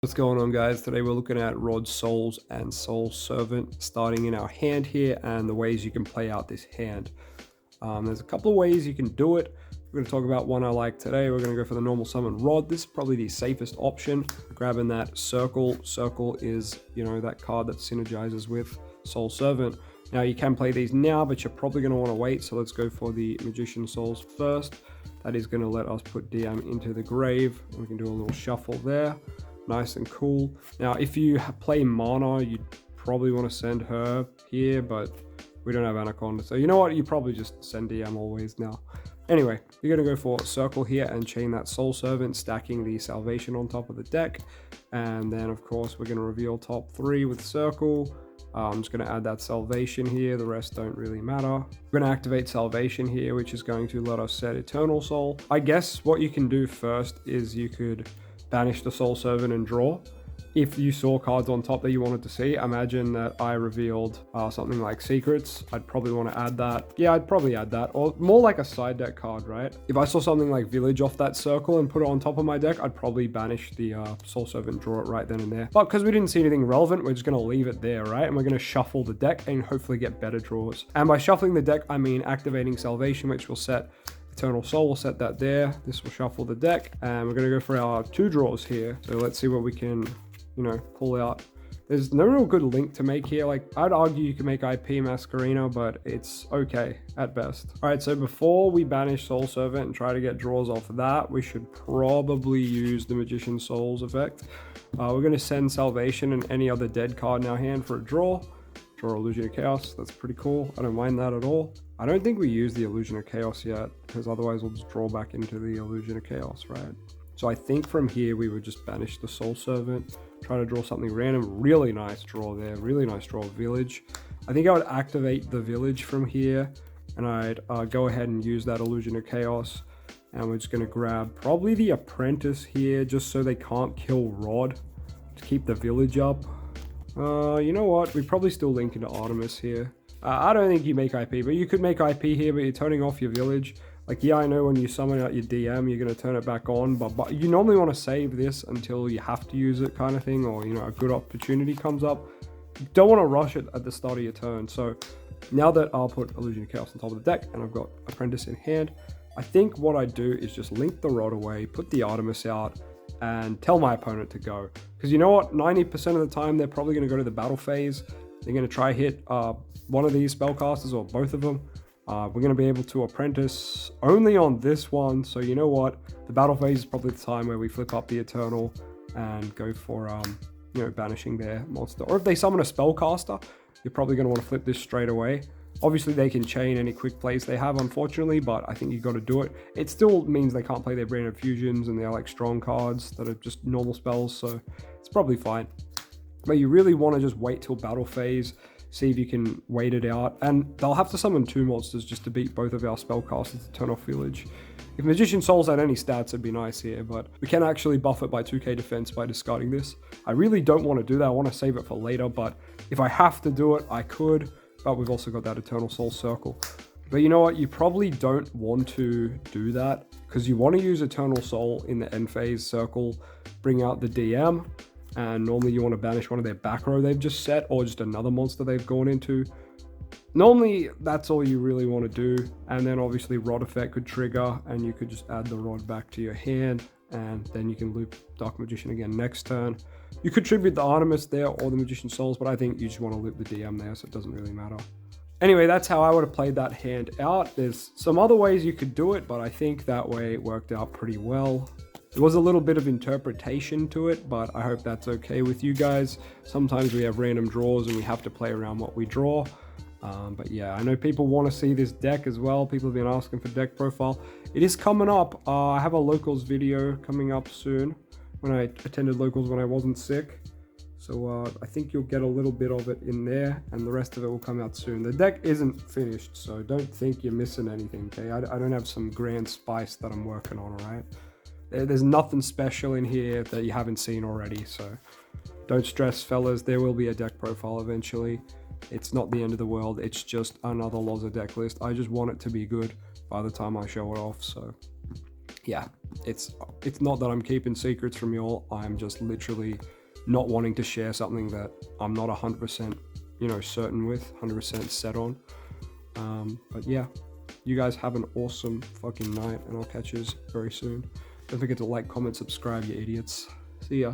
What's going on, guys? Today we're looking at Rod Souls and Soul Servant starting in our hand here and the ways you can play out this hand. There's a couple of ways you can do it. We're going to talk about one I like today. We're going to go for the normal summon Rod. This is probably the safest option. Grabbing that Circle. Circle is, that card that synergizes with Soul Servant. Now you can play these now, but you're probably going to want to wait. So let's go for the Magician Souls first. That is going to let us put DM into the grave. We can do a little shuffle there. Nice and cool. Now, if you play Mana, you'd probably want to send her here, but we don't have Anaconda. So you know what? You probably just send DM always now. Anyway, you're going to go for Circle here and chain that Soul Servant, stacking the Salvation on top of the deck. And then, of course, we're going to reveal top 3 with Circle. I'm just going to add that Salvation here. The rest don't really matter. We're going to activate Salvation here, which is going to let us set Eternal Soul. I guess what you can do first is you could banish the Soul Servant and draw. If you saw cards on top that you wanted to see, imagine that I revealed something like Secrets. I'd probably want to add that. Yeah, I'd probably add that. Or more like a side deck card, right? If I saw something like Village off that circle and put it on top of my deck, I'd probably banish the Soul Servant, draw it right then and there. But because we didn't see anything relevant, we're just going to leave it there, right? And we're going to shuffle the deck and hopefully get better draws. And by shuffling the deck, I mean activating Salvation, which will set Eternal Soul. We'll set that there. This will shuffle the deck, and we're going to go for our 2 draws here. So let's see what we can, pull out. There's no real good link to make here. Like, I'd argue you can make IP Masquerena, but it's okay at best. All right, so before we banish Soul Servant and try to get draws off of that, we should probably use the Magician Souls effect. We're going to send Salvation and any other dead card in our hand for a draw. Draw Illusion of Chaos. That's pretty cool. I don't mind that at all. I don't think we use the Illusion of Chaos yet, because otherwise we'll just draw back into the Illusion of Chaos, right? So I think from here we would just banish the Soul Servant, try to draw something random. Really nice draw there. Really nice draw. Village. I think I would activate the Village from here, and I'd go ahead and use that Illusion of Chaos. And we're just going to grab probably the Apprentice here, just so they can't kill Rod, to keep the Village up. You know what? We probably still link into Artemis here. I don't think you make IP, but you could make IP here, but you're turning off your Village. Like, yeah, I know when you summon out your DM, you're going to turn it back on, but you normally want to save this until you have to use it, kind of thing, or, a good opportunity comes up. You don't want to rush it at the start of your turn. So now that I'll put Illusion of Chaos on top of the deck, and I've got Apprentice in hand, I think what I do is just link the Rod away, put the Artemis out, and tell my opponent to go. Because you know what? 90% of the time, they're probably going to go to the battle phase. They're going to try hit one of these spellcasters or both of them. We're going to be able to Apprentice only on this one. So you know what? The battle phase is probably the time where we flip up the Eternal and go for, banishing their monster. Or if they summon a spellcaster, you're probably going to want to flip this straight away. Obviously, they can chain any quick plays they have, unfortunately, but I think you got to do it. It still means they can't play their Brain of Fusions and they're like strong cards that are just normal spells, so it's probably fine. But you really want to just wait till battle phase, see if you can wait it out. And they'll have to summon 2 monsters just to beat both of our spellcasters to turn off Village. If Magician Souls had any stats, it'd be nice here, but we can actually buff it by 2k defense by discarding this. I really don't want to do that. I want to save it for later, but if I have to do it, I could. But we've also got that Eternal Soul Circle. But you know what? You probably don't want to do that, because you want to use Eternal Soul in the end phase circle, bring out the DM, and normally you want to banish one of their back row they've just set, or just another monster they've gone into. Normally, that's all you really want to do. And then obviously Rod effect could trigger, and you could just add the Rod back to your hand, and then you can loop Dark Magician again next turn. You could tribute the Artemis there or the Magician Souls, but I think you just want to loop the DM there, so it doesn't really matter. Anyway, that's how I would have played that hand out. There's some other ways you could do it, but I think that way it worked out pretty well. There was a little bit of interpretation to it, but I hope that's okay with you guys. Sometimes we have random draws and we have to play around what we draw. But yeah, I know people want to see this deck as well. People have been asking for deck profile. It is coming up. I have a locals video coming up soon, when I attended locals when I wasn't sick. So I think you'll get a little bit of it in there, and the rest of it will come out soon. The deck isn't finished, so don't think you're missing anything, okay? I don't have some grand spice that I'm working on, all right? There's nothing special in here that you haven't seen already, so don't stress, fellas. There will be a deck profile eventually. It's not the end of the world. It's just another LOZA deck list. I just want it to be good by the time I show it off, so yeah, it's not that I'm keeping secrets from y'all. I'm just literally not wanting to share something that I'm not 100%, certain with, 100% set on. But yeah, you guys have an awesome fucking night, and I'll catch you very soon. Don't forget to like, comment, subscribe, you idiots. See ya.